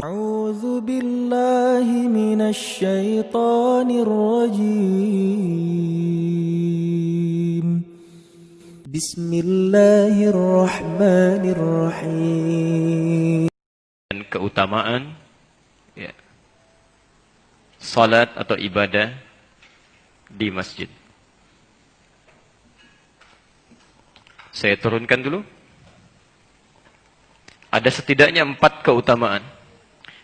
أعوذ بالله من الشيطان الرجيم بسم الله الرحمن الرحيم. Dan keutamaan ya, salat atau ibadah di masjid. Saya turunkan dulu. Ada setidaknya 4 keutamaan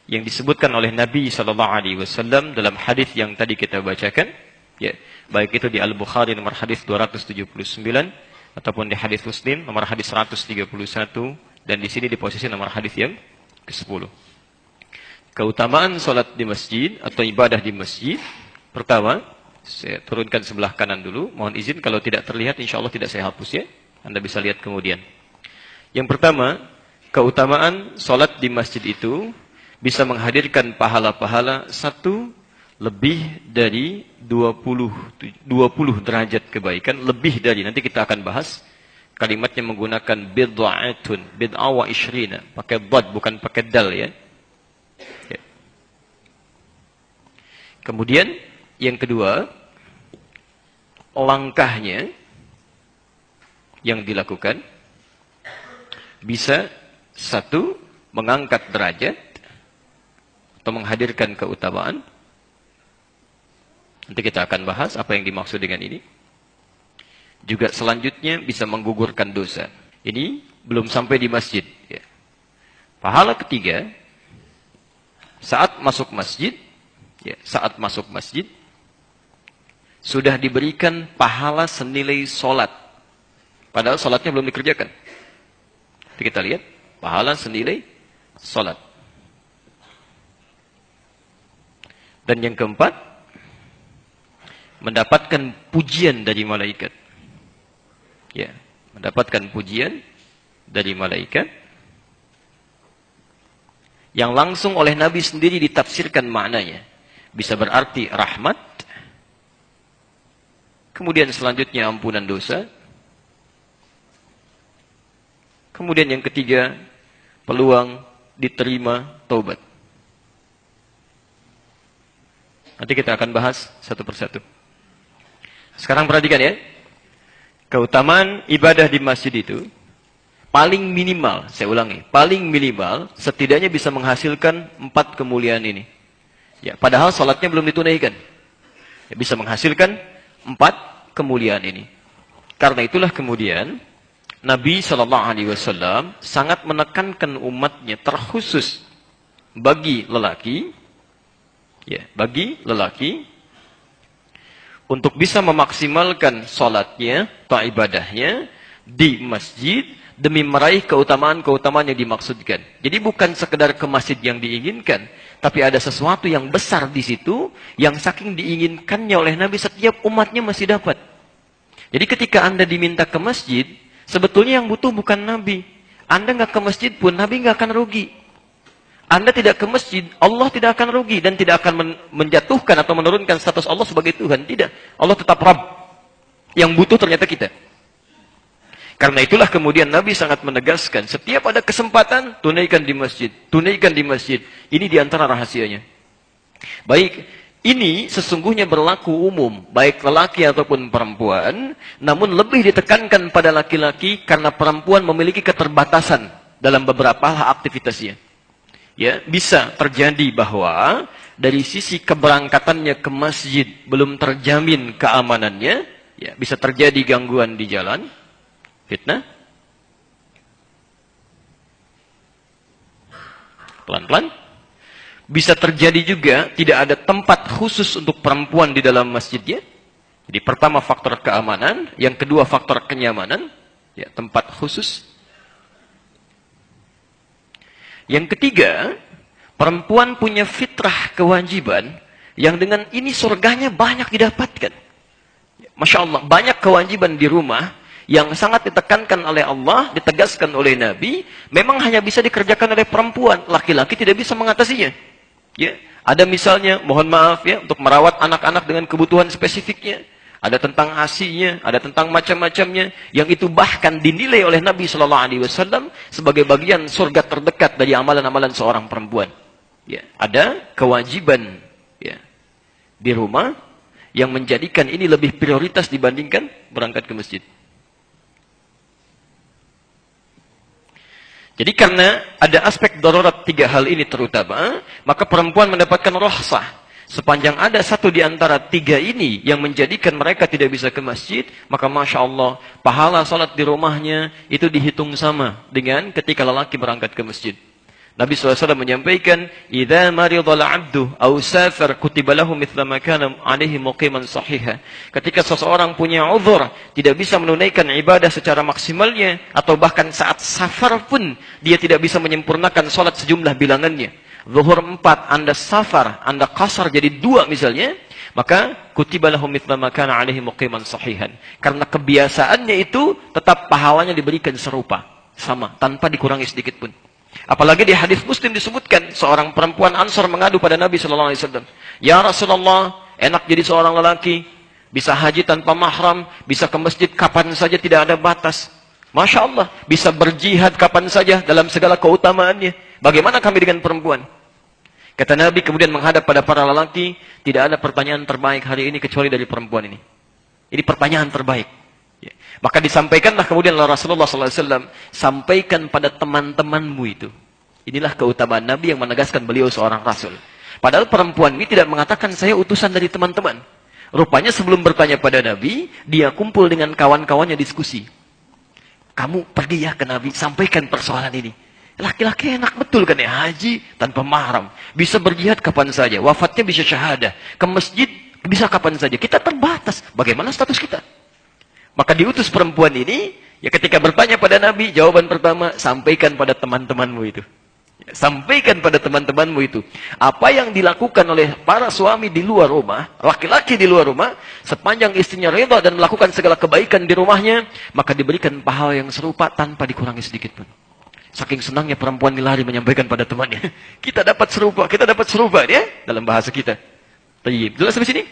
yang disebutkan oleh Nabi SAW dalam hadis yang tadi kita bacakan, ya, baik itu di Al-Bukhari nomor hadis 279 ataupun di hadis Muslim nomor hadis 131 dan di sini di posisi nomor hadis yang ke-10. Keutamaan salat di masjid atau ibadah di masjid. Pertama, saya turunkan sebelah kanan dulu. Mohon izin kalau tidak terlihat, insya Allah tidak saya hapus ya. Anda bisa lihat kemudian. Yang pertama, keutamaan salat di masjid itu bisa menghadirkan pahala-pahala 1 lebih dari 20 derajat kebaikan, lebih dari, nanti kita akan bahas kalimatnya menggunakan bid'atun, bid'ah wa ishrina, pakai dad bukan pakai dal ya. Ya. Kemudian yang kedua, langkahnya yang dilakukan bisa 1 mengangkat derajat atau menghadirkan keutamaan. Nanti kita akan bahas apa yang dimaksud dengan ini. Juga selanjutnya bisa menggugurkan dosa. Ini belum sampai di masjid. Ya. Pahala ketiga, saat masuk masjid, ya, saat masuk masjid, sudah diberikan pahala senilai solat. Padahal solatnya belum dikerjakan. Nanti kita lihat, pahala senilai solat. Dan yang keempat, mendapatkan pujian dari malaikat. Ya, mendapatkan pujian dari malaikat yang langsung oleh Nabi sendiri ditafsirkan maknanya. Bisa berarti rahmat. Kemudian selanjutnya ampunan dosa. Kemudian yang ketiga, peluang diterima taubat. Nanti kita akan bahas satu persatu. Sekarang perhatikan ya. Keutamaan ibadah di masjid itu paling minimal, saya ulangi, paling minimal setidaknya bisa menghasilkan 4 kemuliaan ini. Ya, padahal salatnya belum ditunaikan. Ya, bisa menghasilkan 4 kemuliaan ini. Karena itulah kemudian Nabi SAW sangat menekankan umatnya, terkhusus bagi lelaki, ya, bagi lelaki untuk bisa memaksimalkan salatnya atau ibadahnya di masjid demi meraih keutamaan-keutamaan yang dimaksudkan. Jadi bukan sekedar ke masjid yang diinginkan, tapi ada sesuatu yang besar di situ yang saking diinginkannya oleh Nabi, setiap umatnya masih dapat. Jadi ketika Anda diminta ke masjid, sebetulnya yang butuh bukan Nabi. Anda nggak ke masjid pun Nabi nggak akan rugi. Anda tidak ke masjid, Allah tidak akan rugi dan tidak akan menjatuhkan atau menurunkan status Allah sebagai Tuhan. Tidak. Allah tetap Rabb. Yang butuh ternyata kita. Karena itulah kemudian Nabi sangat menegaskan, setiap ada kesempatan, tunaikan di masjid. Tunaikan di masjid. Ini diantara rahasianya. Baik, ini sesungguhnya berlaku umum, baik lelaki ataupun perempuan, namun lebih ditekankan pada laki-laki karena perempuan memiliki keterbatasan dalam beberapa hal aktivitasnya. Ya, bisa terjadi bahwa dari sisi keberangkatannya ke masjid belum terjamin keamanannya, ya, bisa terjadi gangguan di jalan, fitnah. Pelan-pelan. Bisa terjadi juga tidak ada tempat khusus untuk perempuan di dalam masjidnya. Jadi pertama faktor keamanan, yang kedua faktor kenyamanan, ya, tempat khusus. Yang ketiga, perempuan punya fitrah kewajiban yang dengan ini surganya banyak didapatkan. Masya Allah, banyak kewajiban di rumah yang sangat ditekankan oleh Allah, ditegaskan oleh Nabi, memang hanya bisa dikerjakan oleh perempuan. Laki-laki tidak bisa mengatasinya. Ya, ada misalnya, mohon maaf ya, untuk merawat anak-anak dengan kebutuhan spesifiknya. Ada tentang asinya, ada tentang macam-macamnya, yang itu bahkan dinilai oleh Nabi SAW sebagai bagian surga terdekat dari amalan-amalan seorang perempuan. Ya, ada kewajiban ya di rumah yang menjadikan ini lebih prioritas dibandingkan berangkat ke masjid. Jadi karena ada aspek darurat 3 hal ini terutama, maka perempuan mendapatkan rukhsah. Sepanjang ada satu di antara 3 ini yang menjadikan mereka tidak bisa ke masjid, maka Masya Allah, pahala salat di rumahnya itu dihitung sama dengan ketika lelaki berangkat ke masjid. Nabi SAW menyampaikan, "Idza maridal 'abdu aw safar kutiba lahu mithla ma kana 'alaihi muqiman sahiha." Ketika seseorang punya uzur, tidak bisa menunaikan ibadah secara maksimalnya, atau bahkan saat safar pun dia tidak bisa menyempurnakan salat sejumlah bilangannya. Zuhur 4, Anda safar, Anda qasar jadi 2 misalnya, maka kutiba lahu mithla ma kana 'alaihi muqiman sahihan. Karena kebiasaannya itu tetap pahalanya diberikan serupa, sama, tanpa dikurangi sedikit pun. Apalagi di hadis Muslim disebutkan seorang perempuan Ansar mengadu pada Nabi sallallahu alaihi wasallam, "Ya Rasulullah, enak jadi seorang lelaki, bisa haji tanpa mahram, bisa ke masjid kapan saja tidak ada batas. Masya Allah, bisa berjihad kapan saja dalam segala keutamaannya. Bagaimana kami dengan perempuan?" Kata Nabi kemudian menghadap pada para lelaki, "Tidak ada pertanyaan terbaik hari ini kecuali dari perempuan ini. Ini pertanyaan terbaik." Ya. Maka disampaikanlah kemudian oleh Rasulullah SAW, "Sampaikan pada teman-temanmu itu." Inilah keutamaan Nabi yang menegaskan beliau seorang Rasul. Padahal perempuan ini tidak mengatakan saya utusan dari teman-teman. Rupanya sebelum bertanya pada Nabi, dia kumpul dengan kawan-kawannya diskusi. "Kamu pergi ya ke Nabi, sampaikan persoalan ini. Laki-laki enak betul kan ya, haji tanpa mahram. Bisa berjihad kapan saja, wafatnya bisa syahadah. Ke masjid bisa kapan saja. Kita terbatas. Bagaimana status kita?" Maka diutus perempuan ini, ya ketika bertanya pada Nabi, jawaban pertama, sampaikan pada teman-temanmu itu. Ya, sampaikan pada teman-temanmu itu. Apa yang dilakukan oleh para suami di luar rumah, laki-laki di luar rumah, sepanjang istrinya rela dan melakukan segala kebaikan di rumahnya, maka diberikan pahala yang serupa tanpa dikurangi sedikit pun. Saking senangnya perempuan lari menyampaikan pada temannya. Kita dapat serupa ya, dalam bahasa kita. Tayyib. Jelas sampai sini?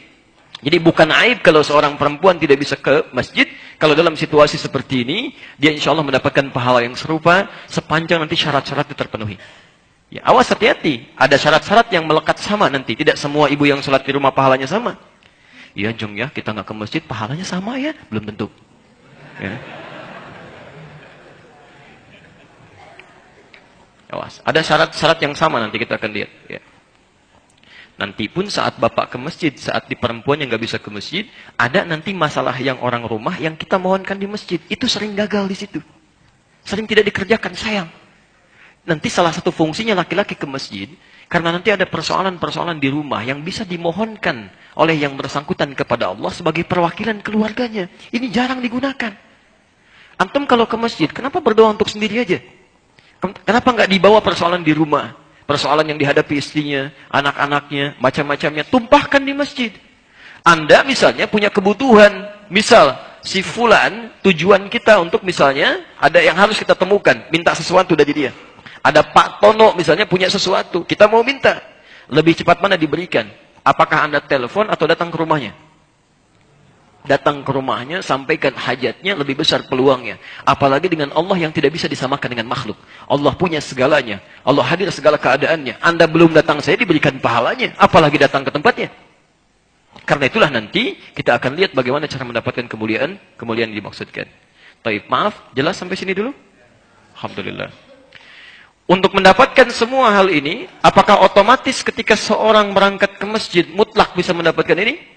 Jadi bukan aib kalau seorang perempuan tidak bisa ke masjid. Kalau dalam situasi seperti ini, dia insya Allah mendapatkan pahala yang serupa sepanjang nanti syarat-syaratnya terpenuhi. Ya, awas hati-hati. Ada syarat-syarat yang melekat sama nanti. Tidak semua ibu yang sholat di rumah pahalanya sama. Ya Jong ya, kita nggak ke masjid pahalanya sama ya? Belum tentu. Ya. Awas. Ada syarat-syarat yang sama nanti kita akan lihat. Ya. Nanti pun saat bapak ke masjid, saat di perempuan yang nggak bisa ke masjid, ada nanti masalah yang orang rumah yang kita mohonkan di masjid. Itu sering gagal di situ. Sering tidak dikerjakan, sayang. Nanti salah satu fungsinya laki-laki ke masjid, karena nanti ada persoalan-persoalan di rumah yang bisa dimohonkan oleh yang bersangkutan kepada Allah sebagai perwakilan keluarganya. Ini jarang digunakan. Antum kalau ke masjid, kenapa berdoa untuk sendiri aja? Kenapa nggak dibawa persoalan di rumah? Persoalan yang dihadapi istrinya, anak-anaknya, macam-macamnya, tumpahkan di masjid. Anda misalnya punya kebutuhan, misal si fulan, tujuan kita untuk misalnya ada yang harus kita temukan, minta sesuatu dari dia. Ada Pak Tono misalnya punya sesuatu, kita mau minta. Lebih cepat mana diberikan? Apakah Anda telepon atau datang ke rumahnya? Datang ke rumahnya, sampaikan hajatnya, lebih besar peluangnya. Apalagi dengan Allah yang tidak bisa disamakan dengan makhluk. Allah punya segalanya. Allah hadir segala keadaannya. Anda belum datang saya diberikan pahalanya. Apalagi datang ke tempatnya. Karena itulah nanti kita akan lihat bagaimana cara mendapatkan kemuliaan yang dimaksudkan. Taib, maaf, jelas sampai sini dulu? Alhamdulillah. Untuk mendapatkan semua hal ini, apakah otomatis ketika seorang berangkat ke masjid mutlak bisa mendapatkan ini?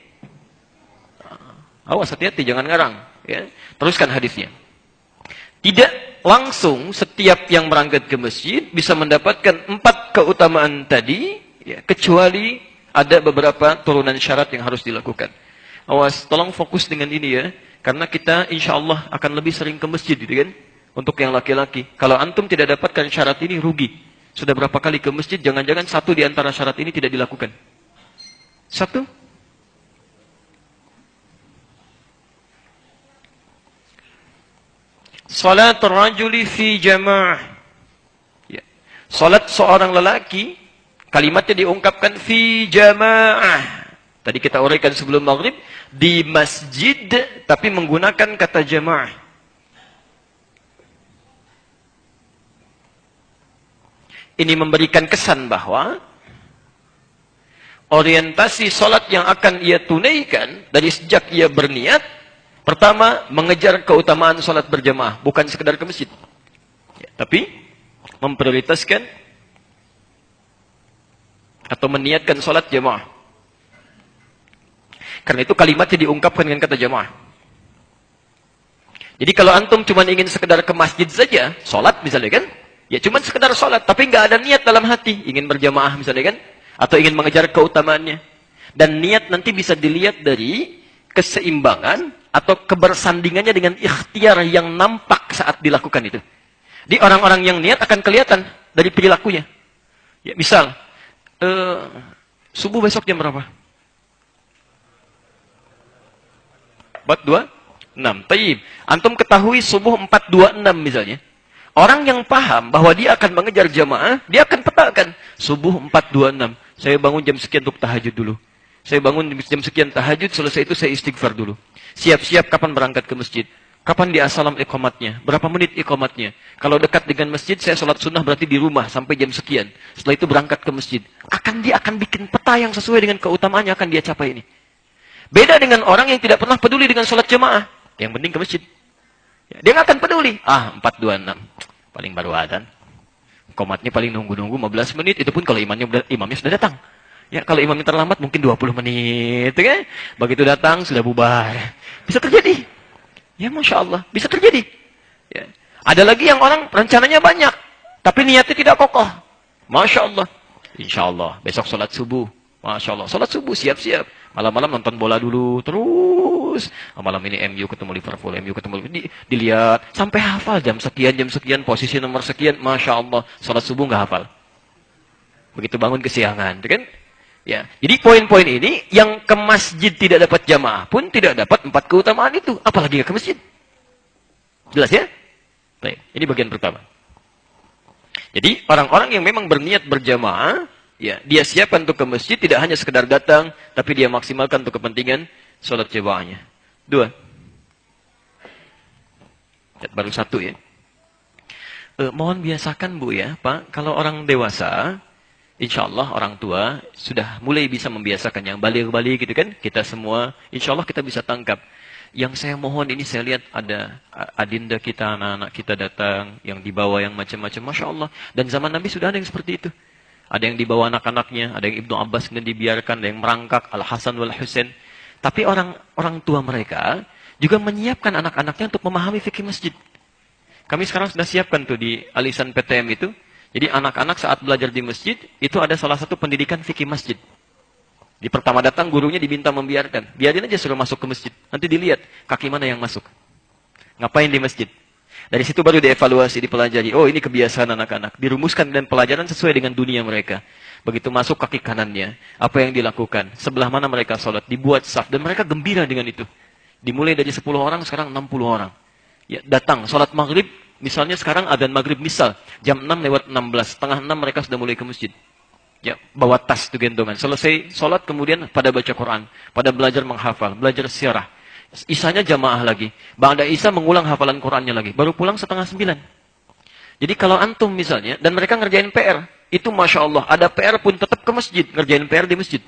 Awas hati-hati, jangan ngarang. Ya. Teruskan hadisnya. Tidak langsung setiap yang berangkat ke masjid bisa mendapatkan 4 keutamaan tadi, ya, kecuali ada beberapa turunan syarat yang harus dilakukan. Awas, tolong fokus dengan ini ya, karena kita insya Allah akan lebih sering ke masjid, gitu kan? Untuk yang laki-laki. Kalau antum tidak dapatkan syarat ini, rugi. Sudah berapa kali ke masjid, jangan-jangan satu di antara syarat ini tidak dilakukan. Satu. Salat rajuli fi jamaah. Ya. Salat seorang lelaki, kalimatnya diungkapkan fi jamaah. Tadi kita uraikan sebelum maghrib, di masjid, tapi menggunakan kata jamaah. Ini memberikan kesan bahwa orientasi sholat yang akan ia tunaikan dari sejak ia berniat, pertama, mengejar keutamaan sholat berjamaah, bukan sekedar ke masjid. Ya, tapi memprioritaskan atau meniatkan sholat jamaah. Karena itu kalimatnya diungkapkan dengan kata jamaah. Jadi kalau antum cuma ingin sekedar ke masjid saja, sholat misalnya kan, ya cuma sekedar sholat, tapi nggak ada niat dalam hati, ingin berjamaah misalnya kan, atau ingin mengejar keutamaannya. Dan niat nanti bisa dilihat dari keseimbangan atau kebersandingannya dengan ikhtiar yang nampak saat dilakukan itu. Di orang-orang yang niat akan kelihatan dari perilakunya. Ya, misal, subuh besok jam berapa? 4.26. Taib. Antum ketahui subuh 4.26 misalnya. Orang yang paham bahwa dia akan mengejar jamaah, dia akan petakan. Subuh 4.26. Saya bangun jam sekian untuk tahajud dulu. Saya bangun jam sekian tahajud, selesai itu saya istighfar dulu. Siap-siap kapan berangkat ke masjid. Kapan di asalam iqamatnya? Berapa menit iqamatnya? Kalau dekat dengan masjid, saya sholat sunnah berarti di rumah sampai jam sekian. Setelah itu berangkat ke masjid. Dia akan bikin peta yang sesuai dengan keutamaannya akan dia capai ini. Beda dengan orang yang tidak pernah peduli dengan sholat jamaah. Yang penting ke masjid. Ya, dia nggak akan peduli. 4.26. Paling baru adzan. Komatnya paling nunggu-nunggu 15 menit. Itu pun kalau imamnya sudah datang. Ya, kalau imamnya terlambat mungkin 20 menit. Okay? Begitu datang sudah bubar. Bisa terjadi. Ya Masya Allah. Bisa terjadi. Ya. Ada lagi yang orang rencananya banyak. Tapi niatnya tidak kokoh. Masya Allah. Insya Allah. Besok sholat subuh. Masya Allah. Sholat subuh siap-siap. Malam-malam nonton bola dulu, terus malam ini MU ketemu Liverpool, dilihat sampai hafal jam sekian, posisi nomor sekian, Masya Allah, sholat subuh nggak hafal. Begitu bangun kesiangan, kan? Ya, jadi poin-poin ini yang ke masjid tidak dapat jamaah pun tidak dapat 4 keutamaan itu, apalagi ke masjid. Jelas ya? Baik, ini bagian pertama. Jadi orang-orang yang memang berniat berjamaah, ya, dia siapkan untuk ke masjid, tidak hanya sekedar datang, tapi dia maksimalkan untuk kepentingan sholat jamaahnya. 2. Baru 1 ya. Mohon biasakan Bu ya, Pak, kalau orang dewasa, insya Allah orang tua sudah mulai bisa membiasakan yang balik-balik gitu kan, kita semua, insya Allah kita bisa tangkap. Yang saya mohon ini saya lihat ada adinda kita, anak-anak kita datang, yang dibawa yang macam-macam, Masya Allah. Dan zaman Nabi sudah ada yang seperti itu. Ada yang dibawa anak-anaknya, ada yang Ibnu Abbas kemudian dibiarkan, ada yang merangkak, Al-Hasan wal Husain. Tapi orang tua mereka juga menyiapkan anak-anaknya untuk memahami fikih masjid. Kami sekarang sudah siapkan tuh di Alisan PTM itu. Jadi anak-anak saat belajar di masjid, itu ada salah satu pendidikan fikih masjid. Di pertama datang gurunya diminta membiarkan. Biarin aja suruh masuk ke masjid. Nanti dilihat kaki mana yang masuk. Ngapain di masjid. Dari situ baru dievaluasi, dipelajari. Oh, ini kebiasaan anak-anak. Dirumuskan dan pelajaran sesuai dengan dunia mereka. Begitu masuk kaki kanannya, apa yang dilakukan? Sebelah mana mereka sholat? Dibuat saf. Dan mereka gembira dengan itu. Dimulai dari 10 orang, sekarang 60 orang. Ya, datang, sholat maghrib. Misalnya sekarang adzan maghrib, misal. Jam 6 lewat 16. Setengah 6 mereka sudah mulai ke masjid. Ya, bawa tas itu gendongan. Selesai sholat, kemudian pada baca Quran. Pada belajar menghafal, belajar sirah. Isanya jamaah lagi. Ba'da Isya mengulang hafalan Qurannya lagi. Baru pulang 8:30. Jadi kalau antum misalnya, dan mereka ngerjain PR, itu Masya Allah, ada PR pun tetap ke masjid, ngerjain PR di masjid.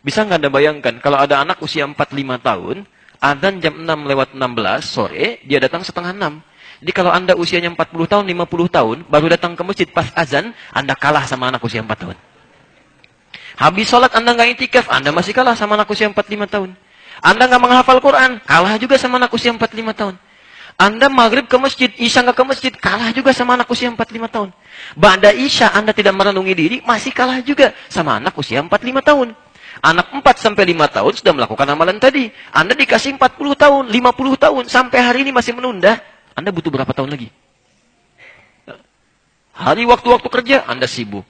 Bisa nggak Anda bayangkan, kalau ada anak usia 4-5 tahun, adzan jam 6 lewat 16 sore, dia datang 5:30. Jadi kalau Anda usianya 40 tahun, 50 tahun, baru datang ke masjid pas azan, Anda kalah sama anak usia 4 tahun. Habis sholat Anda nggak itikaf, Anda masih kalah sama anak usia 4-5 tahun. Anda nggak menghafal Quran, kalah juga sama anak usia 4-5 tahun. Anda maghrib ke masjid, Isya nggak ke masjid, kalah juga sama anak usia 4-5 tahun. Ba'da Isya Anda tidak merenungi diri, masih kalah juga sama anak usia 4-5 tahun. Anak 4-5 tahun sudah melakukan amalan tadi. Anda dikasih 40 tahun, 50 tahun, sampai hari ini masih menunda. Anda butuh berapa tahun lagi? Hari waktu-waktu kerja, Anda sibuk.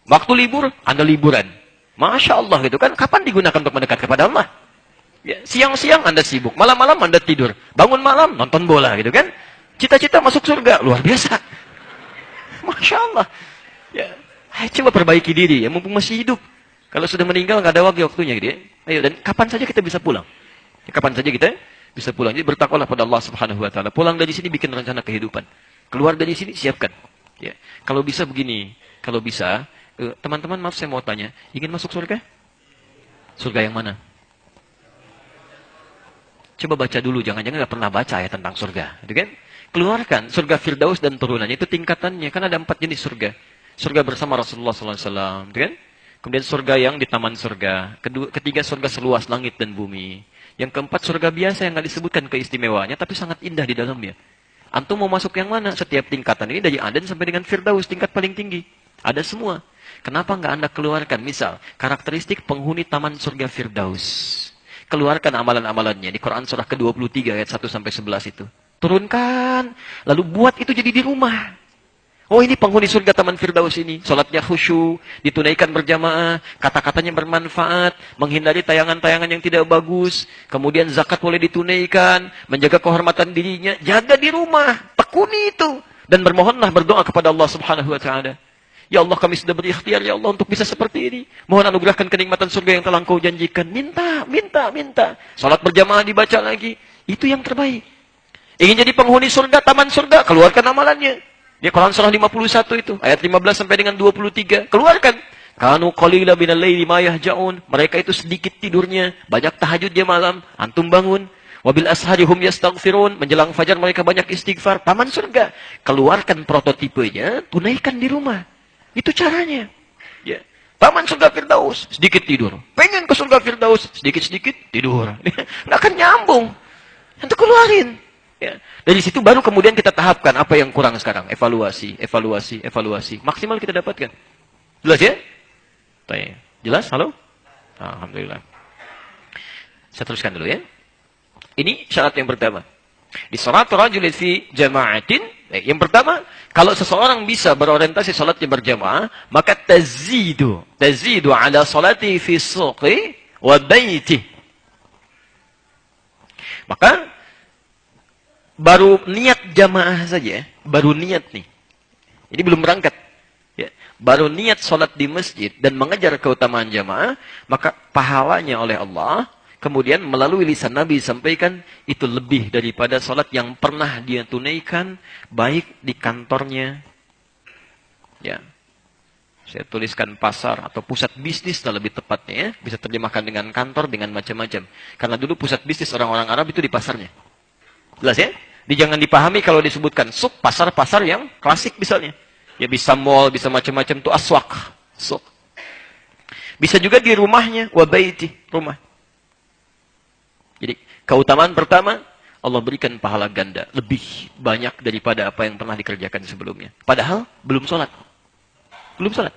Waktu libur, Anda liburan. Masya Allah gitu kan, kapan digunakan untuk mendekat kepada Allah? Ya, siang-siang Anda sibuk, malam-malam Anda tidur, bangun malam nonton bola gitu kan. Cita-cita masuk surga, luar biasa. Masya Allah. Ya, coba perbaiki diri ya, mumpung masih hidup. Kalau sudah meninggal nggak ada waktunya gitu ya. Ayo, dan kapan saja kita bisa pulang? Ya, kapan saja kita bisa pulang. Jadi bertakwalah pada Allah Subhanahu Wa Taala. Pulang dari sini bikin rencana kehidupan. Keluar dari sini siapkan. Ya, kalau bisa begini, kalau bisa, teman-teman maaf saya mau tanya, ingin masuk surga? Surga yang mana? Coba baca dulu, jangan-jangan nggak pernah baca ya tentang surga. Gitu kan? Keluarkan surga Firdaus dan turunannya, itu tingkatannya. Kan ada 4 jenis surga. Surga bersama Rasulullah SAW. Gitu kan? Kemudian surga yang di taman surga. Ketiga surga seluas langit dan bumi. Yang keempat surga biasa yang nggak disebutkan keistimewaannya, tapi sangat indah di dalamnya. Antum mau masuk yang mana? Setiap tingkatan ini dari Aden sampai dengan Firdaus, tingkat paling tinggi. Ada semua. Kenapa nggak Anda keluarkan? Misal, karakteristik penghuni taman surga Firdaus. Keluarkan amalan-amalannya di Quran surah ke-23 ayat 1 sampai 11 itu. Turunkan, lalu buat itu jadi di rumah. Oh, ini penghuni surga taman Firdaus ini. Salatnya khusyuk, ditunaikan berjamaah, kata-katanya bermanfaat, menghindari tayangan-tayangan yang tidak bagus, kemudian zakat boleh ditunaikan, menjaga kehormatan dirinya, jaga di rumah, tekuni itu, dan bermohonlah berdoa kepada Allah Subhanahu wa taala. Ya Allah, kami sudah berikhtiar ya Allah untuk bisa seperti ini. Mohon anugerahkan kenikmatan surga yang telah Engkau janjikan. Minta, minta, minta. Salat berjamaah dibaca lagi. Itu yang terbaik. Ingin jadi penghuni surga, taman surga, keluarkan amalannya. Di Quran surah 51 itu, ayat 15 sampai dengan 23. Keluarkan. Kanu qalila minal laili ma yahja'un. Mereka itu sedikit tidurnya, banyak tahajudnya malam. Antum bangun. Wabil ashari hum yastaghfirun. Menjelang fajar mereka banyak istighfar. Taman surga. Keluarkan prototipenya, tunaikan di rumah. Itu caranya. Ya. Taman surga Firdaus, sedikit tidur. Pengen ke surga Firdaus, sedikit-sedikit tidur. Nggak akan nyambung. Nanti keluarin. Ya. Dari situ baru kemudian kita tahapkan apa yang kurang sekarang. Evaluasi, evaluasi, evaluasi. Maksimal kita dapatkan. Jelas ya? Tanya. Jelas? Halo? Alhamdulillah. Saya teruskan dulu ya. Ini syarat yang pertama. Di salat rajul fi jama'atin. Yang pertama, kalau seseorang bisa berorientasi salatnya berjamaah, maka tazidu ala salati fi suqi wa baiti. Maka baru niat jamaah saja, baru niat nih. Ini belum berangkat. Ya. Baru niat sholat di masjid dan mengejar keutamaan jamaah, maka pahalanya oleh Allah, kemudian melalui lisan Nabi sampaikan, itu lebih daripada sholat yang pernah dia tunaikan, baik di kantornya. Ya. Saya tuliskan pasar atau pusat bisnis lah lebih tepatnya ya. Bisa terjemahkan dengan kantor, dengan macam-macam. Karena dulu pusat bisnis orang-orang Arab itu di pasarnya. Jelas ya? Jangan dipahami kalau disebutkan suk, pasar-pasar yang klasik misalnya. Ya bisa mall, bisa macam-macam itu aswak. Suk. Bisa juga di rumahnya, wabaiti, rumah. Jadi keutamaan pertama, Allah berikan pahala ganda. Lebih banyak daripada apa yang pernah dikerjakan sebelumnya. Padahal belum sholat. Belum sholat.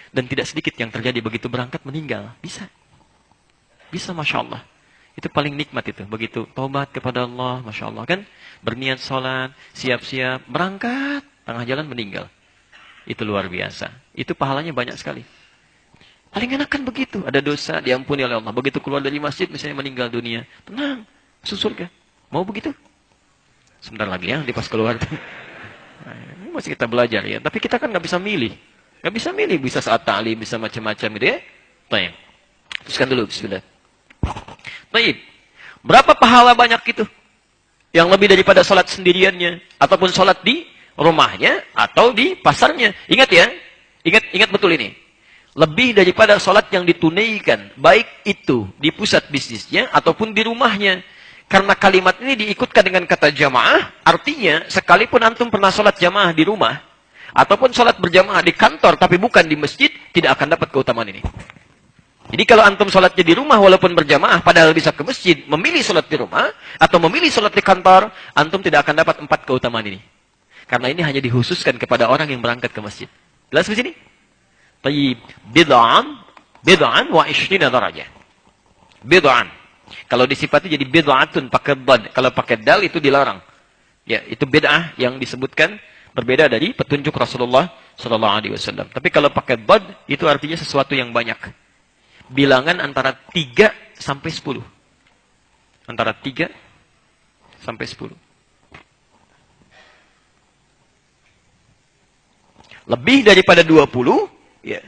Dan tidak sedikit yang terjadi begitu berangkat meninggal. Bisa. Bisa Masya Allah. Itu paling nikmat itu. Begitu taubat kepada Allah, Masya Allah kan. Berniat sholat, siap-siap, berangkat, tengah jalan meninggal. Itu luar biasa. Itu pahalanya banyak sekali. Paling enak kan begitu. Ada dosa, diampuni oleh Allah. Begitu keluar dari masjid, misalnya meninggal dunia. Tenang, masuk surga. Mau begitu? Sebentar lagi ya, di pas keluar. Nah, ini masih kita belajar ya. Tapi kita kan nggak bisa milih. Nggak bisa milih, bisa saat ta'lim, bisa macam-macam gitu ya. Baik. Teruskan dulu, bismillah. Baik. Berapa pahala banyak itu? Yang lebih daripada sholat sendiriannya. Ataupun sholat di rumahnya. Atau di pasarnya. Ingat ya. Ingat betul ini. Lebih daripada sholat yang ditunaikan. Baik itu di pusat bisnisnya. Ataupun di rumahnya. Karena kalimat ini diikutkan dengan kata jamaah. Artinya sekalipun antum pernah sholat jamaah di rumah. Ataupun sholat berjamaah di kantor. Tapi bukan di masjid. Tidak akan dapat keutamaan ini. Jadi kalau antum sholatnya di rumah walaupun berjamaah, padahal bisa ke masjid, memilih sholat di rumah, atau memilih sholat di kantor, antum tidak akan dapat 4 keutamaan ini. Karena ini hanya dikhususkan kepada orang yang berangkat ke masjid. Jelas di sini? Tayyib. Bid'an wa 20 darajah. Bid'an. Kalau disifati jadi bid'atun pakai dad. Kalau pakai dal itu dilarang. Ya, itu bid'ah yang disebutkan berbeda dari petunjuk Rasulullah SAW. Tapi kalau pakai dad, itu artinya sesuatu yang banyak. Bilangan antara 3 sampai 10. Antara 3 sampai 10. Lebih daripada 20, ya.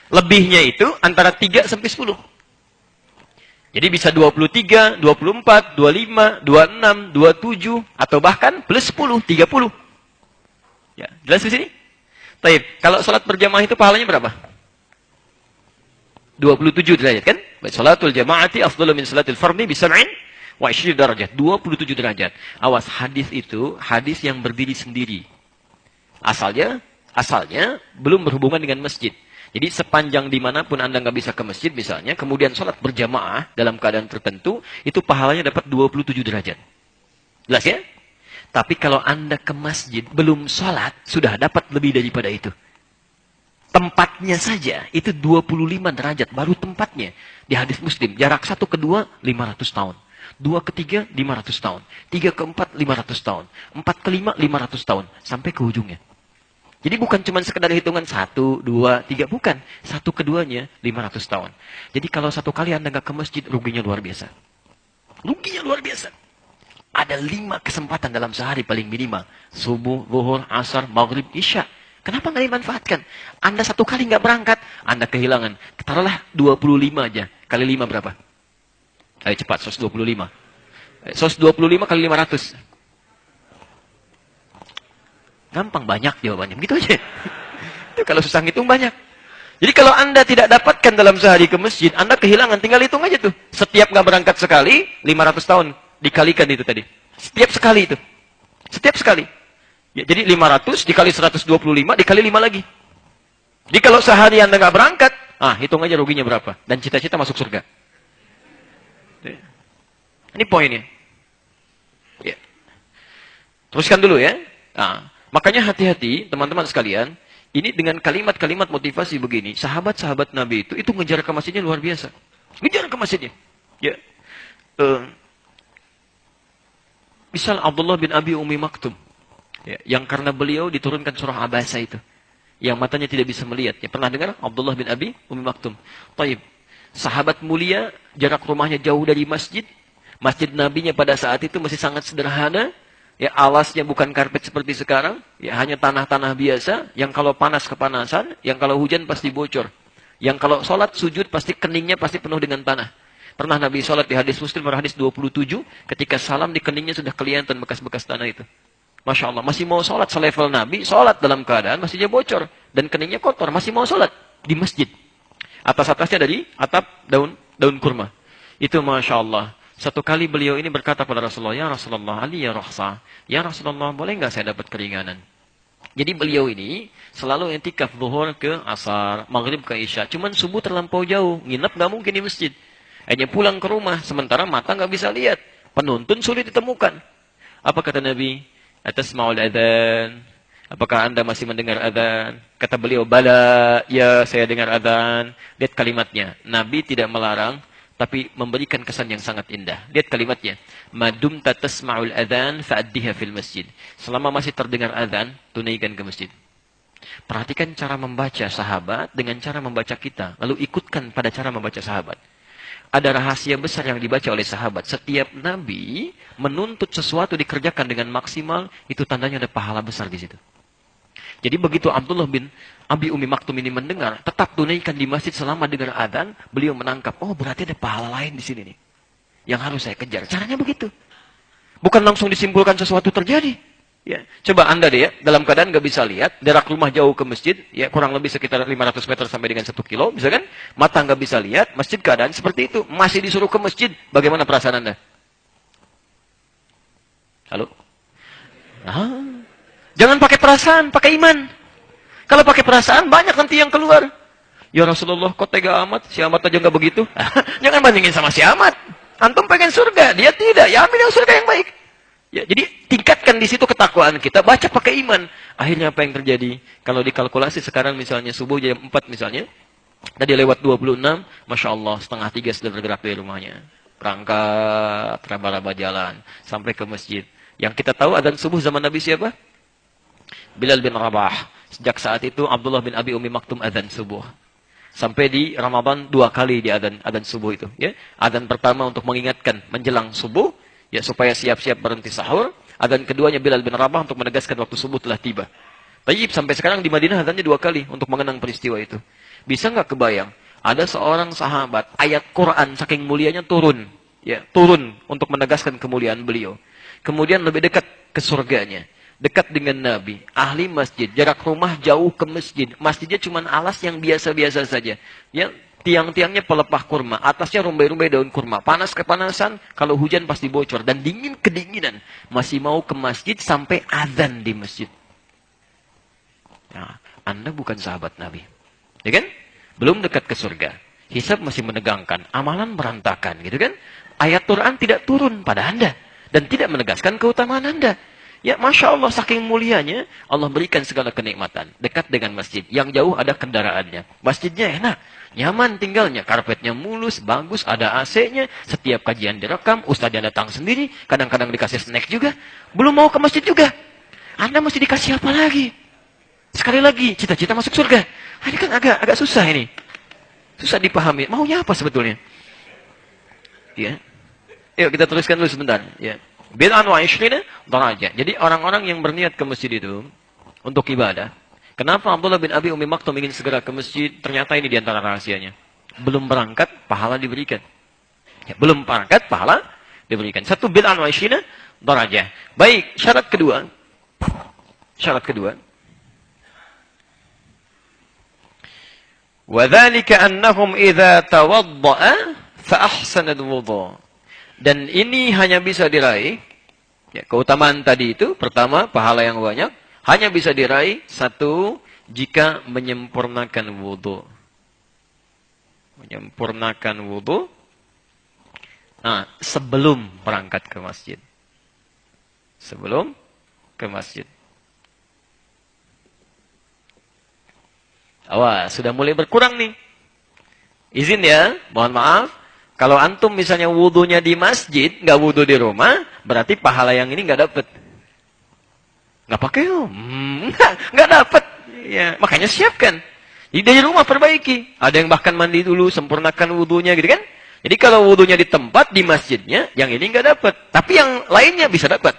Lebihnya itu antara 3 sampai 10. Jadi bisa 23, 24, 25, 26, 27, atau bahkan plus 10, 30. Ya, jelas di sini? Baik, kalau sholat berjamaah itu pahalanya berapa? 27 derajat kan? Salatul jama'ati afdalu min salatil fardhi bi 27 derajat. 27 derajat. Awas, hadis itu hadis yang berdiri sendiri. Asalnya belum berhubungan dengan masjid. Jadi sepanjang dimanapun Anda nggak bisa ke masjid misalnya, kemudian sholat berjamaah dalam keadaan tertentu, itu pahalanya dapat 27 derajat. Jelas ya? Tapi kalau Anda ke masjid belum sholat, sudah dapat lebih daripada itu. Tempatnya saja itu 25 derajat, baru tempatnya. Di hadis Muslim, jarak satu ke dua 500 tahun. Dua ke tiga 500 tahun. Tiga ke empat 500 tahun. Empat ke lima 500 tahun. Sampai ke ujungnya. Jadi bukan cuma sekedar hitungan 1, 2, 3. Bukan. Satu keduanya 500 tahun. Jadi kalau satu kali Anda nggak ke masjid, ruginya luar biasa. Ruginya luar biasa. Ada 5 kesempatan dalam sehari paling minimal. Subuh, zuhur, asar, maghrib, isya. Kenapa nggak dimanfaatkan? Anda satu kali nggak berangkat, Anda kehilangan. Taruhlah 25 aja. Kali 5 berapa? Ayo cepat, 125. 125 kali 500. Gampang, banyak jawabannya. Begitu aja. Itu kalau susah ngitung banyak. Jadi kalau Anda tidak dapatkan dalam sehari ke masjid, Anda kehilangan. Tinggal hitung aja tuh. Setiap nggak berangkat sekali, 500 tahun. Dikalikan itu tadi. Setiap sekali itu. Setiap sekali. Ya, jadi 500 dikali 125 dikali 5 lagi. Jadi kalau sehari Anda nggak berangkat, hitung aja ruginya berapa. Dan cita-cita masuk surga. Ini poinnya. Ya. Teruskan dulu ya. Makanya hati-hati teman-teman sekalian. Ini dengan kalimat-kalimat motivasi begini. Sahabat-sahabat Nabi itu ngejar ke masjidnya luar biasa. Ngejar ke masjidnya. Ya. Misal Abdullah bin Abi Ummi Maktum. Ya, yang karena beliau diturunkan surah Abasa itu. Yang matanya tidak bisa melihat. Ya, pernah dengar Abdullah bin Abi Ummi Maktum? Taib. Sahabat mulia, jarak rumahnya jauh dari masjid. Masjid Nabinya pada saat itu masih sangat sederhana. Ya, alasnya bukan karpet seperti sekarang. Ya, hanya tanah-tanah biasa. Yang kalau panas kepanasan. Yang kalau hujan pasti bocor. Yang kalau sholat sujud pasti keningnya pasti penuh dengan tanah. Pernah Nabi sholat di hadis Muslim, hadis 27. Ketika salam di keningnya sudah kelihatan bekas-bekas tanah itu. Masya Allah, masih mau sholat selevel Nabi, sholat dalam keadaan masihnya bocor. Dan keningnya kotor, masih mau sholat di masjid. Atas-atasnya dari atap daun kurma. Itu Masya Allah. Satu kali beliau ini berkata pada Rasulullah, ya Rasulullah, Ali ya Rahsa. Ya Rasulullah, boleh nggak saya dapat keringanan? Jadi beliau ini selalu intikaf zuhur ke asar, maghrib ke isya. Cuman subuh terlampau jauh, nginep nggak mungkin di masjid. Hanya pulang ke rumah, sementara mata nggak bisa lihat. Penuntun sulit ditemukan. Apa kata Nabi? Atasma'ul adzan. Apakah Anda masih mendengar adzan? Kata beliau, bala, ya saya dengar adzan. Lihat kalimatnya. Nabi tidak melarang, tapi memberikan kesan yang sangat indah. Lihat kalimatnya. Madum tatasma'ul adzan fa'addiha fil masjid. Selama masih terdengar adzan, tunaikan ke masjid. Perhatikan cara membaca sahabat dengan cara membaca kita. Lalu ikutkan pada cara membaca sahabat. Ada rahasia besar yang dibaca oleh sahabat. Setiap Nabi menuntut sesuatu dikerjakan dengan maksimal, itu tandanya ada pahala besar di situ. Jadi begitu Abdullah bin Abi Ummi Maktum ini mendengar, tetap tunaikan di masjid selama dengar adzan, beliau menangkap, oh berarti ada pahala lain di sini nih. Yang harus saya kejar. Caranya begitu. Bukan langsung disimpulkan sesuatu terjadi. Ya, coba Anda deh ya, dalam keadaan nggak bisa lihat, jarak rumah jauh ke masjid, ya kurang lebih sekitar 500 meter sampai dengan 1 kilo, misalkan, mata nggak bisa lihat, masjid keadaan seperti itu, masih disuruh ke masjid, bagaimana perasaan Anda? Halo? Jangan pakai perasaan, pakai iman. Kalau pakai perasaan, banyak nanti yang keluar. Ya Rasulullah, kok tega amat, si amat aja nggak begitu. Jangan bandingin sama si amat. Antum pengen surga, dia tidak, ya ambil yang surga yang baik. Ya, jadi tingkatkan di situ ketakwaan kita, baca pakai iman. Akhirnya apa yang terjadi? Kalau dikalkulasi sekarang misalnya subuh jam 4 misalnya, tadi lewat 26, Masya Allah, 2:30 sudah bergerak dari rumahnya. Berangkat, raba-raba jalan, sampai ke masjid. Yang kita tahu adzan subuh zaman Nabi siapa? Bilal bin Rabah. Sejak saat itu Abdullah bin Abi Ummi Maktum adzan subuh. Sampai di Ramadan 2 kali di adzan subuh itu. Ya. Adzan pertama untuk mengingatkan menjelang subuh, ya supaya siap-siap berhenti sahur. Adzan keduanya Bilal bin Rabah untuk menegaskan waktu subuh telah tiba. Tayyib, sampai sekarang di Madinah adzannya 2 kali untuk mengenang peristiwa itu. Bisa nggak kebayang? Ada seorang sahabat, ayat Quran saking mulianya turun. Ya, turun untuk menegaskan kemuliaan beliau. Kemudian lebih dekat ke surganya. Dekat dengan Nabi. Ahli masjid. Jarak rumah jauh ke masjid. Masjidnya cuma alas yang biasa-biasa saja. Ya, Tiang-tiangnya pelepah kurma, atasnya rumbai-rumbai daun kurma. Panas kepanasan, kalau hujan pasti bocor. Dan dingin kedinginan. Masih mau ke masjid sampai azan di masjid. Nah, Anda bukan sahabat Nabi. Ya kan? Belum dekat ke surga. Hisab masih menegangkan. Amalan berantakan. Gitu kan? Ayat Quran tidak turun pada Anda. Dan tidak menegaskan keutamaan Anda. Ya, Masya Allah, saking mulianya, Allah berikan segala kenikmatan. Dekat dengan masjid. Yang jauh ada kendaraannya. Masjidnya enak. Nyaman tinggalnya. Karpetnya mulus, bagus, ada AC-nya. Setiap kajian direkam, ustaznya datang sendiri. Kadang-kadang dikasih snack juga. Belum mau ke masjid juga. Anda mesti dikasih apa lagi? Sekali lagi, cita-cita masuk surga. Ini kan agak susah ini. Susah dipahami. Maunya apa sebetulnya? Ya. Yuk kita teruskan dulu sebentar. Ya. Bid'an wa ishrina darajah. Jadi orang-orang yang berniat ke masjid itu untuk ibadah. Kenapa Abdullah bin Abi Umi Maktum ingin segera ke masjid? Ternyata ini diantara rahasianya. Belum berangkat, pahala diberikan. Ya, belum berangkat, pahala diberikan. Satu bid'an wa ishrina darajah. Baik, syarat kedua. Syarat kedua. Wadzalika annahum idza tawadda'a fa ahsana al-wudhu. Dan ini hanya bisa diraih, ya, keutamaan tadi itu, pertama, pahala yang banyak, hanya bisa diraih, satu, jika menyempurnakan wudhu. Menyempurnakan wudhu, nah, sebelum berangkat ke masjid. Sebelum ke masjid. Awas, sudah mulai berkurang nih. Izin ya, mohon maaf. Kalau antum misalnya wudhunya di masjid, nggak wudhu di rumah, berarti pahala yang ini nggak dapet. Nggak pakai nggak dapet. Ya, makanya siapkan. Jadi dari rumah perbaiki. Ada yang bahkan mandi dulu, sempurnakan wudhunya gitu kan. Jadi kalau wudhunya di tempat, di masjidnya, yang ini nggak dapet. Tapi yang lainnya bisa dapat.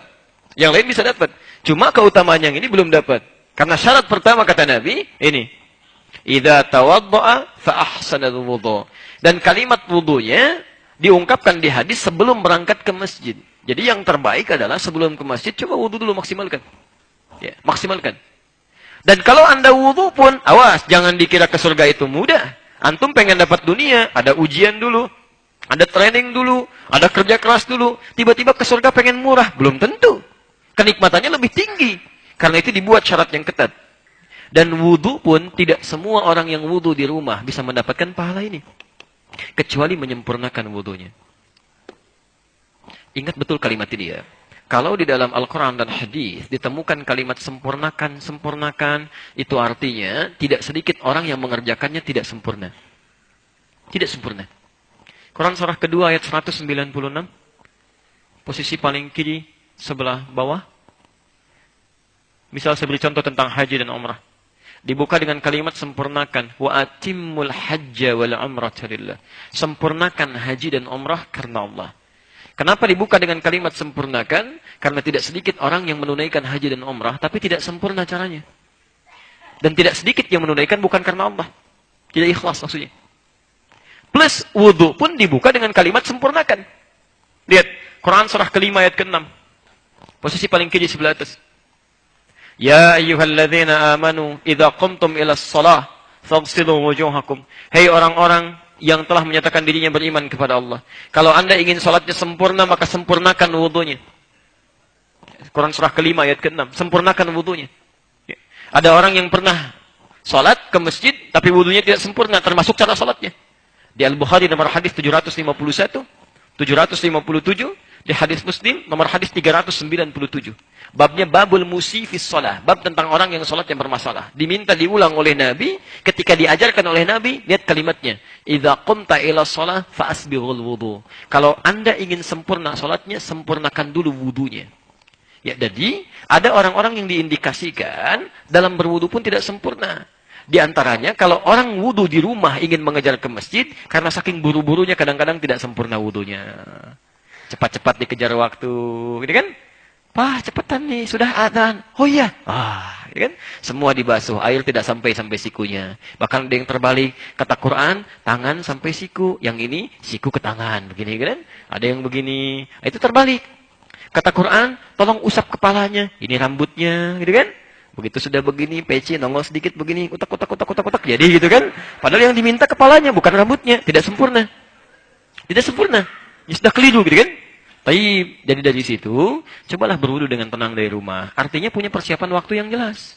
Yang lain bisa dapat. Cuma keutamaan yang ini belum dapat. Karena syarat pertama kata Nabi, ini. Idza tawadda'a fa ahsanal wudhu. Dan kalimat wudhunya diungkapkan di hadis sebelum berangkat ke masjid. Jadi yang terbaik adalah sebelum ke masjid, coba wudhu dulu maksimalkan. Ya, maksimalkan. Dan kalau Anda wudhu pun, awas, jangan dikira ke surga itu mudah. Antum pengen dapat dunia, ada ujian dulu, ada training dulu, ada kerja keras dulu. Tiba-tiba ke surga pengen murah, belum tentu. Kenikmatannya lebih tinggi. Karena itu dibuat syarat yang ketat. Dan wudhu pun tidak semua orang yang wudhu di rumah bisa mendapatkan pahala ini. Kecuali menyempurnakan wudhunya. Ingat betul kalimat ini ya. Kalau di dalam Al-Quran dan Hadis ditemukan kalimat sempurnakan, sempurnakan, itu artinya tidak sedikit orang yang mengerjakannya tidak sempurna. Tidak sempurna. Quran surah kedua ayat 196. Posisi paling kiri sebelah bawah. Misal saya beri contoh tentang haji dan umrah. Dibuka dengan kalimat sempurnakan. Wa atimmul hajja wal umrata lillah. Sempurnakan haji dan umrah karena Allah. Kenapa dibuka dengan kalimat sempurnakan? Karena tidak sedikit orang yang menunaikan haji dan umrah, tapi tidak sempurna caranya. Dan tidak sedikit yang menunaikan bukan karena Allah. Tidak ikhlas maksudnya. Plus wudhu pun dibuka dengan kalimat sempurnakan. Lihat, Quran surah kelima ayat ke-6. Posisi paling kiri sebelah atas. Ya ayyuhalladzina amanu idza qumtum ilas shalah faghsilu wujuhakum. Hei orang-orang yang telah menyatakan dirinya beriman kepada Allah. Kalau Anda ingin salatnya sempurna, maka sempurnakan wudunya. Quran surah kelima ayat ke-6. Sempurnakan wudunya. Ada orang yang pernah salat ke masjid, tapi wudunya tidak sempurna, termasuk cara salatnya. Di Al-Bukhari nomor hadis 751, 757, di hadis Muslim nomor hadis 397. Babnya babul musifis shalah, bab tentang orang yang salat yang bermasalah. Diminta diulang oleh Nabi, ketika diajarkan oleh Nabi, lihat kalimatnya. Idza qumta ila shalah fa asbighul wudu. Kalau Anda ingin sempurna salatnya, sempurnakan dulu wudunya. Ya, jadi ada orang-orang yang diindikasikan dalam berwudu pun tidak sempurna. Di antaranya kalau orang wudu di rumah ingin mengejar ke masjid, karena saking buru-burunya kadang-kadang tidak sempurna wudunya. Cepat-cepat dikejar waktu, gitu kan? Pak, cepetan nih, sudah adzan. Oh iya. Ya kan? Semua dibasuh, air tidak sampai sikunya. Bahkan ada yang terbalik, kata Quran, tangan sampai siku. Yang ini, siku ke tangan. Begini kan? Ada yang begini. Itu terbalik. Kata Quran, tolong usap kepalanya. Ini rambutnya, gitu kan? Begitu sudah begini, peci nongol sedikit begini, utak. Jadi gitu kan. Padahal yang diminta kepalanya, bukan rambutnya. Tidak sempurna. Tidak sempurna. Ya sudah keliru gitu kan. Tapi jadi dari situ, cobalah berwudu dengan tenang dari rumah. Artinya punya persiapan waktu yang jelas.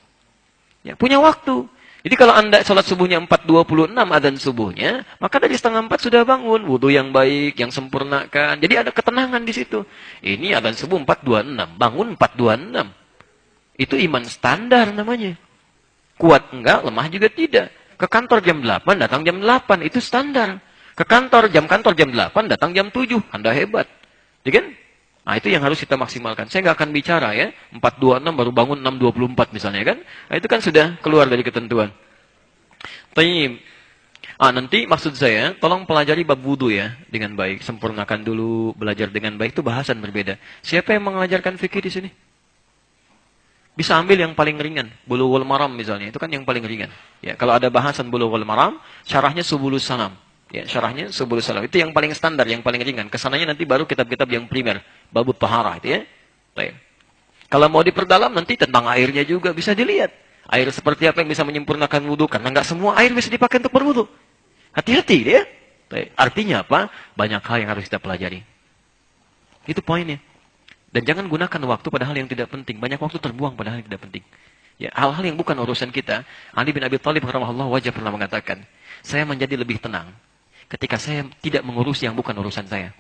Ya, punya waktu. Jadi kalau Anda sholat subuhnya 4.26 adzan subuhnya, maka dari setengah 4 sudah bangun. Wudu yang baik, yang sempurnakan. Jadi ada ketenangan di situ. Ini adzan subuh 4.26, bangun 4.26. Itu iman standar namanya. Kuat enggak, lemah juga tidak. Ke kantor jam 8, datang jam 8. Itu standar. Ke kantor jam 8, datang jam 7. Anda hebat. Ya kan? Nah, itu yang harus kita maksimalkan. Saya nggak akan bicara ya, 4.26 baru bangun 6.24 misalnya kan. Nah, itu kan sudah keluar dari ketentuan. Tayyib. Nanti maksud saya, tolong pelajari bab wudu ya dengan baik. Sempurnakan dulu, belajar dengan baik, itu bahasan berbeda. Siapa yang mengajarkan fikih di sini? Bisa ambil yang paling ringan, Bulughul Maram misalnya, itu kan yang paling ringan. Ya, kalau ada bahasan Bulughul Maram, syarahnya Subulus Salam. Ya, syarahnya Subulus Salam. Itu yang paling standar, yang paling ringan. Kesananya nanti baru kitab-kitab yang primer. Babut Taharah itu ya. Baik. Kalau mau diperdalam nanti tentang airnya juga bisa dilihat. Air seperti apa yang bisa menyempurnakan wudu. Karena nggak semua air bisa dipakai untuk berwudu. Hati-hati ya. Baik. Artinya apa? Banyak hal yang harus kita pelajari. Itu poinnya. Dan jangan gunakan waktu pada hal yang tidak penting. Banyak waktu terbuang pada hal yang tidak penting. Ya, hal-hal yang bukan urusan kita. Ali bin Abi Thalib rahimahullah wajah pernah mengatakan, saya menjadi lebih tenang ketika saya tidak mengurus yang bukan urusan saya.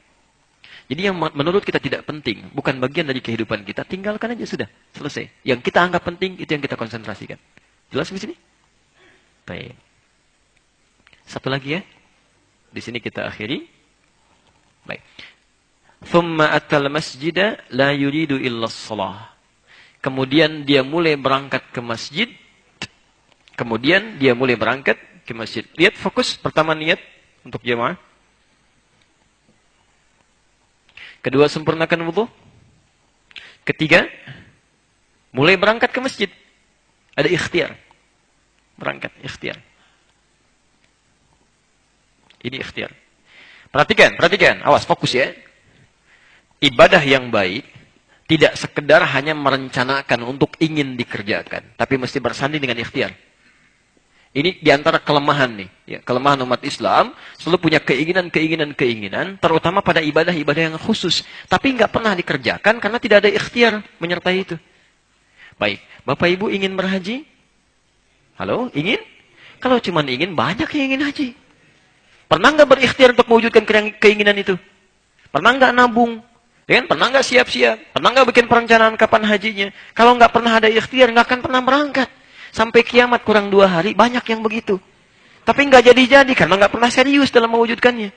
Jadi yang menurut kita tidak penting, bukan bagian dari kehidupan kita, tinggalkan aja sudah, selesai. Yang kita anggap penting, itu yang kita konsentrasikan. Jelas di sini? Baik. Satu lagi ya. Di sini kita akhiri. Baik. Thumma atal masjida la yuridu illa shalah. Kemudian dia mulai berangkat ke masjid. Lihat fokus, pertama niat untuk jemaah. Kedua, sempurnakan wudu. Ketiga, mulai berangkat ke masjid. Ada ikhtiar. Berangkat, ikhtiar. Ini ikhtiar. Perhatikan. Awas, fokus ya. Ibadah yang baik tidak sekedar hanya merencanakan untuk ingin dikerjakan, tapi mesti bersanding dengan ikhtiar. Ini diantara kelemahan nih, ya, kelemahan umat Islam selalu punya keinginan, terutama pada ibadah-ibadah yang khusus, tapi nggak pernah dikerjakan karena tidak ada ikhtiar menyertai itu. Baik, Bapak Ibu ingin berhaji? Halo, ingin? Kalau cuma ingin, banyak yang ingin haji. Pernah nggak berikhtiar untuk mewujudkan keinginan itu? Pernah nggak nabung? Ya kan? Pernah nggak siap-siap? Pernah nggak bikin perencanaan kapan hajinya? Kalau nggak pernah ada ikhtiar, nggak akan pernah berangkat. Sampai kiamat kurang 2 hari, banyak yang begitu. Tapi nggak jadi-jadi, karena nggak pernah serius dalam mewujudkannya.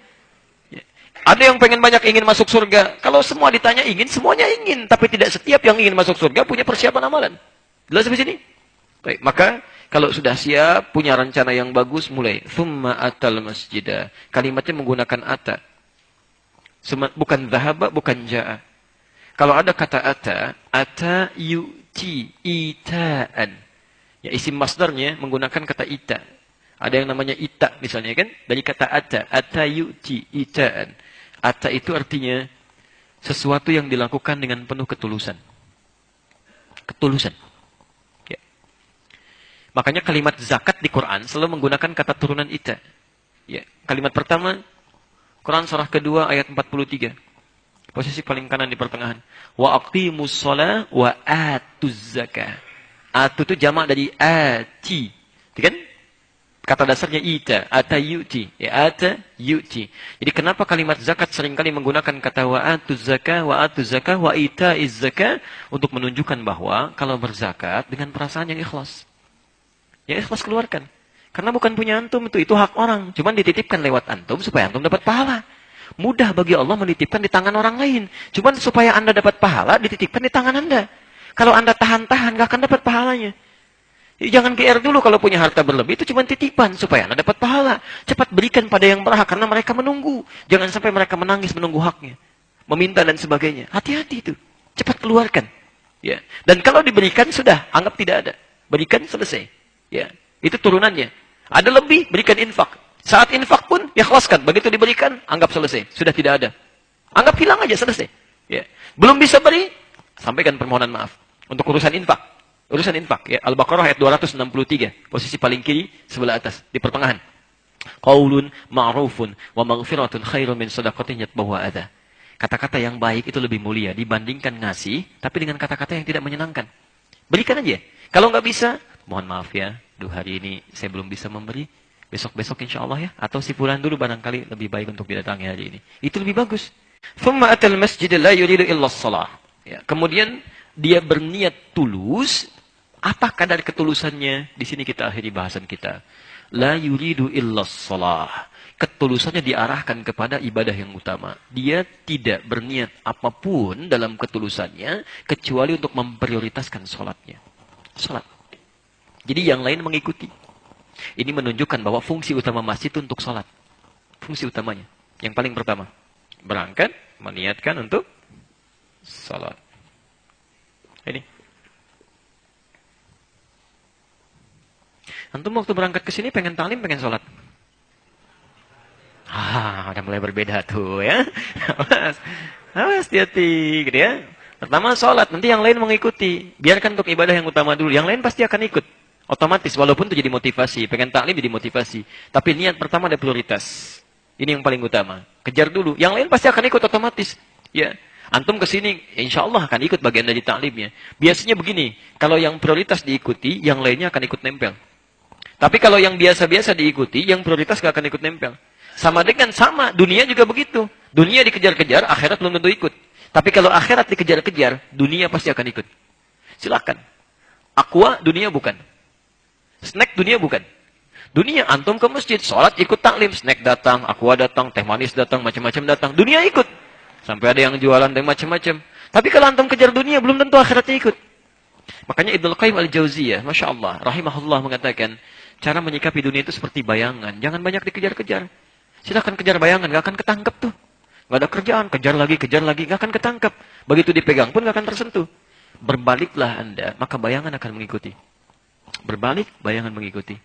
Ya. Ada yang pengen banyak ingin masuk surga. Kalau semua ditanya ingin, semuanya ingin. Tapi tidak setiap yang ingin masuk surga punya persiapan amalan. Jelas di sini? Baik, maka kalau sudah siap, punya rencana yang bagus, mulai. Thumma atal masjidah. Kalimatnya menggunakan ata. Bukan zahaba, bukan ja'a. Kalau ada kata ata yu'ti, ita'an. Ya, isim masdarnya menggunakan kata ita. Ada yang namanya ita misalnya kan. Dari kata ata yu'ti, ita'an. Ata itu artinya sesuatu yang dilakukan dengan penuh ketulusan. Ketulusan. Ya. Makanya kalimat zakat di Quran selalu menggunakan kata turunan ita. Ya. Kalimat pertama, Quran surah kedua ayat 43. Posisi paling kanan di pertengahan. Wa aqimus shalah wa atuz zakah. Atu itu jamak dari ati. Kan? Kata dasarnya ita, ata yu'ti. Ya, ata yu'ti. Jadi kenapa kalimat zakat seringkali menggunakan kata wa atuz zakah, wa ita'iz zakah untuk menunjukkan bahwa kalau berzakat dengan perasaan yang ikhlas. Yang ikhlas keluarkan. Karena bukan punya antum itu hak orang. Cuman dititipkan lewat antum supaya antum dapat pahala. Mudah bagi Allah menitipkan di tangan orang lain. Cuman supaya Anda dapat pahala dititipkan di tangan Anda. Kalau Anda tahan-tahan, nggak akan dapat pahalanya. Jangan GR dulu kalau punya harta berlebih, itu cuma titipan supaya Anda dapat pahala. Cepat berikan pada yang berhak, karena mereka menunggu. Jangan sampai mereka menangis menunggu haknya. Meminta dan sebagainya. Hati-hati itu. Cepat keluarkan. Ya. Dan kalau diberikan, sudah. Anggap tidak ada. Berikan, selesai. Ya. Itu turunannya. Ada lebih, berikan infak. Saat infak pun, ikhlaskan. Begitu diberikan, anggap selesai. Sudah tidak ada. Anggap hilang aja, selesai. Ya. Belum bisa beri, sampaikan permohonan maaf. Untuk urusan infak. Urusan infak ya. Al-Baqarah ayat 263, posisi paling kiri sebelah atas di pertengahan. Qaulun ma'rufun wa maghfiratun khairun min shadaqatin yatba'uha adza. Kata-kata yang baik itu lebih mulia dibandingkan ngasih tapi dengan kata-kata yang tidak menyenangkan. Berikan aja. Kalau nggak bisa, mohon maaf ya, hari ini saya belum bisa memberi. Besok-besok insya Allah ya. Atau si fulan dulu barangkali lebih baik untuk didatangi hari ini. Itu lebih bagus. Thumma atal masjid la yuridu illa shalah. Ya, kemudian dia berniat tulus. Apa kadar ketulusannya? Di sini kita akhiri bahasan kita. La yuridu illa shalah. Ketulusannya diarahkan kepada ibadah yang utama. Dia tidak berniat apapun dalam ketulusannya kecuali untuk memprioritaskan sholatnya. Sholat. Jadi yang lain mengikuti. Ini menunjukkan bahwa fungsi utama masjid itu untuk sholat. Fungsi utamanya. Yang paling pertama. Berangkat, meniatkan untuk sholat. Ini. Antum waktu berangkat ke sini pengen taklim, pengen sholat. Udah mulai berbeda tuh ya. Awas, hati-hati gitu ya. Pertama sholat, nanti yang lain mengikuti. Biarkan untuk ibadah yang utama dulu. Yang lain pasti akan ikut. Otomatis, walaupun itu jadi motivasi. Pengen taklim jadi motivasi. Tapi niat pertama ada prioritas. Ini yang paling utama. Kejar dulu. Yang lain pasti akan ikut otomatis. Ya, antum kesini, insya Allah akan ikut bagian dari taklimnya. Biasanya begini, kalau yang prioritas diikuti, yang lainnya akan ikut nempel. Tapi kalau yang biasa-biasa diikuti, yang prioritas gak akan ikut nempel. Sama, dunia juga begitu. Dunia dikejar-kejar, akhirat belum tentu ikut. Tapi kalau akhirat dikejar-kejar, dunia pasti akan ikut. Silakan. Aqua, dunia bukan. Snack, dunia bukan. Dunia, antum ke masjid, sholat ikut taklim. Snack datang, aqua datang, teh manis datang, macam-macam datang. Dunia ikut. Sampai ada yang jualan dan macam-macam. Tapi kalau antum kejar dunia, belum tentu akhiratnya ikut. Makanya Ibnu Qayyim al-Jauziyah, Masya Allah, rahimahullah mengatakan, cara menyikapi dunia itu seperti bayangan. Jangan banyak dikejar-kejar. Silakan kejar bayangan, gak akan ketangkep tuh. Gak ada kerjaan, kejar lagi, gak akan ketangkep. Begitu dipegang pun gak akan tersentuh. Berbaliklah Anda, maka bayangan akan mengikuti. Berbalik, bayangan mengikuti.